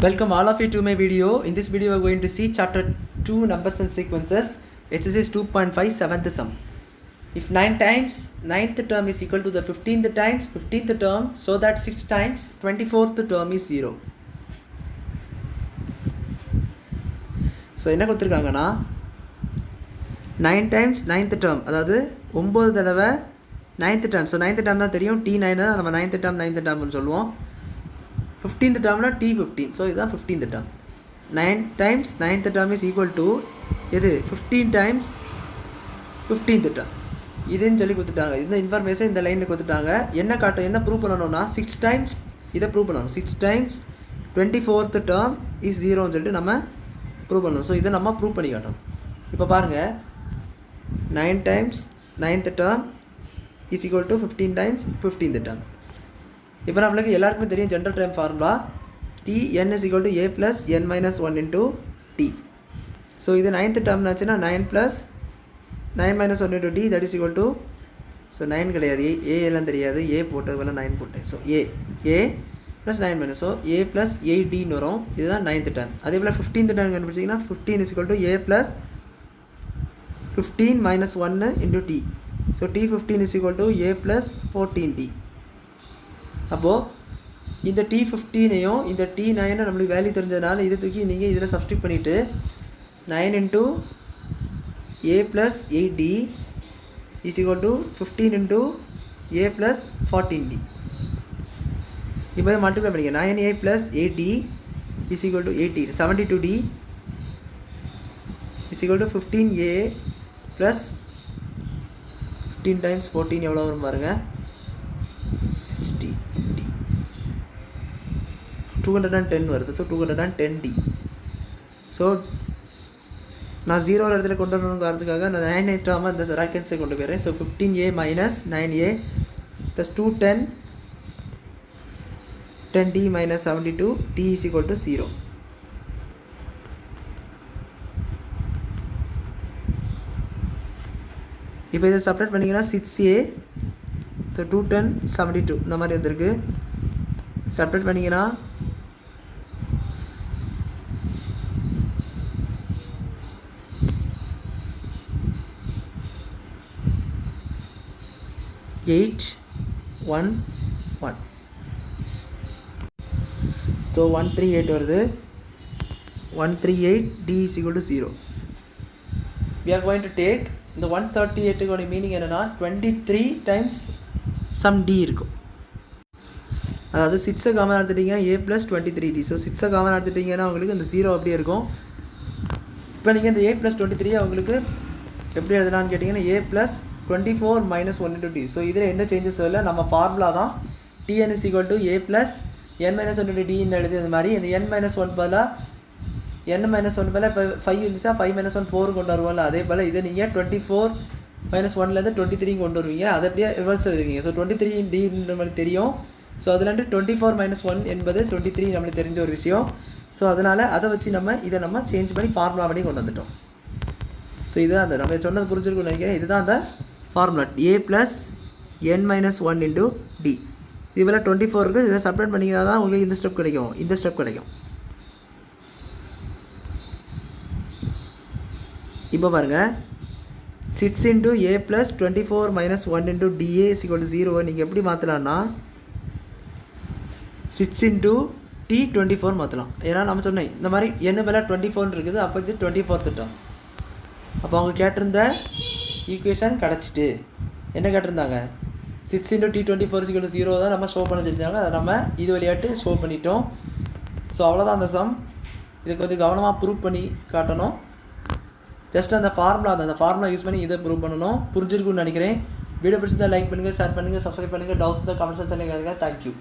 Welcome all of you to my video. In this video we are going to see chapter 2 numbers and sequences, exercise 2.5 7th sum. If 9 times 9th term is equal to the 15th times 15th term, so that 6 times 24th term is 0. So என்ன கொடுத்திருக்காங்கன்னா 9 times 9th term, அதாவது 9 தடவை 9th term. So 9th term தான் தெரியும், T9 தான் நம்ம 9th term னு சொல்லுவோம். 15th term T15. So இதுதான் 15th term. 9 times 9th term is equal to இது 15 times 15th term. இதுன்னு சொல்லி கொடுத்துட்டாங்க. இந்த இன்ஃபர்மேஷன் இந்த லைனில் கொடுத்துட்டாங்க. என்ன ப்ரூவ் பண்ணணும்னா 6 times இதை ப்ரூவ் பண்ணணும். 6 times 24th term is 0ன்னு சொல்லிட்டு நம்ம ப்ரூவ் பண்ணணும். ஸோ இதை நம்ம ப்ரூவ் பண்ணி காட்டணும். இப்போ பாருங்கள், 9 times 9th term is equal to 15 times 15th term. இப்போ நம்மளுக்கு எல்லாருக்குமே தெரியும் general time formula Tn is equal to a plus n minus 1 into t. So இது 9th term ஆச்சுன்னா 9 plus 9 minus 1 into t, that is equal to, so 9 கிடையாது, a எல்லாம் தெரியாது, a போட்டதுல 9 போட்டேன். So a plus 9 minus, so a plus 8dன்னு வரும். இதுதான் 9th term. அதே போல் 15th term கண்டுபிடிச்சிங்கன்னா 15 is equal to a plus 15 minus 1 into t. So t15 is equal to a plus 14t. அப்போது இந்த T15ஐயும் இந்த T9 நம்மளுக்கு வேல்யூ தெரிஞ்சதுனால இதை தூக்கி நீங்கள் இதில் சப்ஸ்டியூட் பண்ணிவிட்டு 9 into a plus 8d is equal to 15 into a plus 14d. இப்போ மல்டிப்ளை பண்ணிக்க 9a plus 8d is equal to 80, 72d is equal to 15a plus 15 times 14 எவ்வளோ வரும் பாருங்கள், 60, 210 வருது. So 210d. ஸோ நான் 0 இடத்துல கொண்டு வரணும்னு வரதுக்காக நான் 9 ஐட்டாமல் இந்த ராக்கெட்ஸை கொண்டு போயிடுறேன். So 15a minus 9a plus 210 10d minus 72, d is equal to 0. இப்போ இதை செப்பரேட் பண்ணிங்கன்னா 6a, ஸோ 210 72 இந்த மாதிரி வந்துருக்கு. செப்பரேட் பண்ணிங்கன்னா 8 1 1. ஸோ 138 வருது. 138 d is equal to 0. We are going to take இந்த 138 மீனிங் என்னன்னா 23 times some d இருக்கும். அதாவது 6 காமன் எடுத்துட்டிங்க a plus 23d. So 6 common எடுத்துட்டிங்கன்னா உங்களுக்கு இந்த 0 அப்படியே இருக்கும். இப்போ நீங்கள் இந்த a plus 23 உங்களுக்கு எப்படி எழுதலான்னு கேட்டிங்கன்னா a plus 24 minus 1 into d. So இதில் எந்த சேஞ்சஸ் இல்லை, நம்ம ஃபார்முலா தான் Tn is equal to a plus n minus 1 into d இந்த எழுதி இந்த மாதிரி. இந்த n minus 1 பதிலாக n minus 1 பதிலாக இப்போ 5 இருந்துச்சா 5 minus 1 4 கொண்டு வருவோம்ல, அதே போல் இதை நீங்கள் 24 minus 1லேருந்து 23 கொண்டு வருவீங்க. அதை அப்படியே ரிவர்ஸ் எழுதுவீங்க. ஸோ 23d நம்மளுக்கு தெரியும். ஸோ அதுலேருந்து 24 minus 1 என்பது 23 நம்மளுக்கு தெரிஞ்ச ஒரு விஷயம். ஸோ அதனால் அதை வச்சு இதை நம்ம சேஞ்ச் பண்ணி ஃபார்முலா பண்ணி கொண்டு வந்துட்டோம். ஸோ இதுதான் அந்த நம்ம சொன்னது புரிஞ்சிருக்குன்னு நினைக்கிறேன். இதுதான் அந்த formula a plus n minus 1 into d. இதுபோல் 24 இருக்குது. இதை செப்பரேட் பண்ணிங்கன்னா தான் உங்களுக்கு இந்த ஸ்டெப் கிடைக்கும், இந்த ஸ்டெப் கிடைக்கும். இப்போ பாருங்கள், 6 into a plus 24 minus 1 into dA is equal to 0. நீங்கள் எப்படி மாற்றலான்னா 6 into T24 மாற்றலாம். ஏன்னா நம்ம சொன்னேன் இந்த மாதிரி என்ன மேலே 24 இருக்குது, அப்போ இது 24th term. அப்போ அவங்க கேட்டிருந்த ஈக்குவேஷன் கிடச்சிட்டு என்ன கேட்டிருந்தாங்க, 6 into T24 is equal to 0 தான் நம்ம ஷோ பண்ண சொல்லியிருந்தாங்க. அதை நம்ம இது வழியாட்டு ஷோ பண்ணிட்டோம். ஸோ அவ்வளோதான் அந்த சம். இதை கொஞ்சம் கவனமாக ப்ரூவ் பண்ணி காட்டணும். ஜஸ்ட் அந்த ஃபார்முலா யூஸ் பண்ணி இதை ப்ரூவ் பண்ணணும். புரிஞ்சிருக்குன்னு நினைக்கிறேன். வீடியோ பிடிச்சிருந்தா லைக் பண்ணுங்கள், ஷேர் பண்ணுங்கள், சப்ஸ்கிரைப் பண்ணுங்கள். டவுட்ஸ் தான் கமெண்ட் செக்ஷனில் கேளுங்க. தேங்க்யூ.